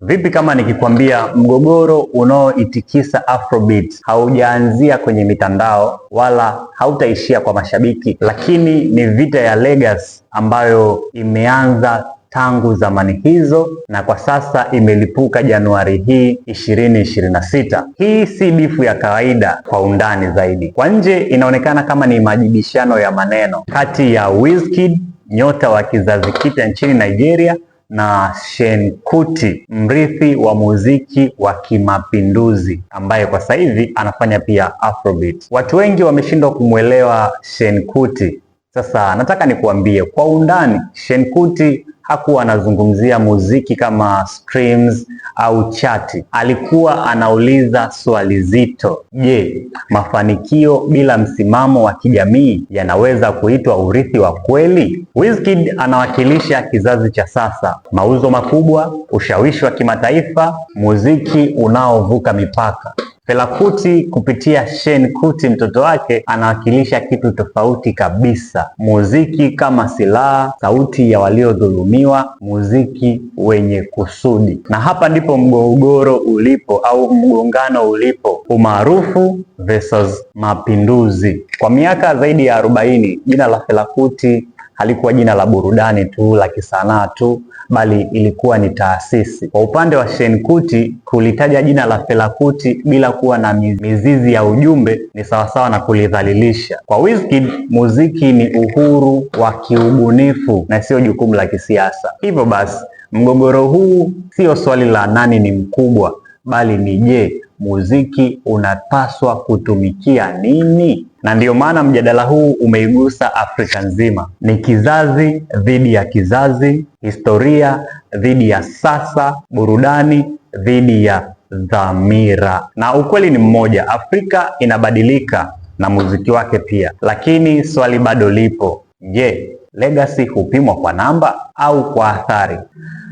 Vipi kama nikikwambia mgogoro unaoitikisa Afrobeat haujaanzia kwenye mitandao wala hautaishia kwa mashabiki, lakini ni vita ya legacy ambayo imeanza tangu zamani hizo na kwa sasa imelipuka Januari hii 2026. Hii si bifu ya kawaida. Kwa undani zaidi, kwa nje inaonekana kama ni majibishano ya maneno kati ya Wizkid, nyota wa kizazi kipya nchini Nigeria, na Seun Kuti, mrithi wa muziki wa kimapinduzi ambaye kwa sasa hivi anafanya pia Afrobeat. Watu wengi wameshindwa kumwelewa Seun Kuti. Sasa nataka nikuambie kwa undani, Seun Kuti hakuwa anazungumzia muziki kama streams au chati. Alikuwa anauliza swali zito. Je, mafanikio bila msimamo wa kijamii yanaweza kuitwa urithi wa kweli? Wizkid anawakilisha kizazi cha sasa: mauzo makubwa, ushawishi wa kimataifa, muziki unaovuka mipaka. Fela Kuti kupitia Seun Kuti mtoto wake anawakilisha kitu tofauti kabisa: muziki kama silaha, sauti ya waliodhulumiwa, muziki wenye kusudi. Na hapa ndipo mgogoro ulipo au mgongano ulipo: umaarufu versus mapinduzi. Kwa miaka zaidi ya 40 jina la Fela Kuti halikuwa jina la burudani tu, la kisanaa tu, bali ilikuwa ni taasisi. Kwa upande wa Seun Kuti, kulitaja jina la Fela Kuti bila kuwa na mizizi ya ujumbe ni sawasawa na kulidhalilisha. Kwa Wizkid, muziki ni uhuru wa kiubunifu na sio jukumu la kisiasa. Hivyo basi, mgogoro huu sio swali la nani ni mkubwa, bali ni je, muziki unapaswa kutumikia nini? Na ndiyo maana mjadala huu umeigusa Afrika nzima. Ni kizazi dhidi ya kizazi, historia dhidi ya sasa, burudani dhidi ya dhamira. Na ukweli ni mmoja, Afrika inabadilika na muziki wake pia. Lakini swali bado lipo. Je, legacy hupimwa kwa namba au kwa athari?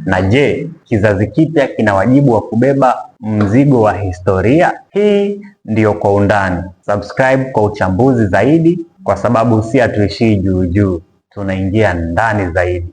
Na je, kizazi kipya kina wajibu wa kubeba mzigo wa historia? Hii ndiyo Kwa Undani. Subscribe kwa uchambuzi zaidi, kwa sababu si hatuishii juu juu, tunaingia ndani zaidi.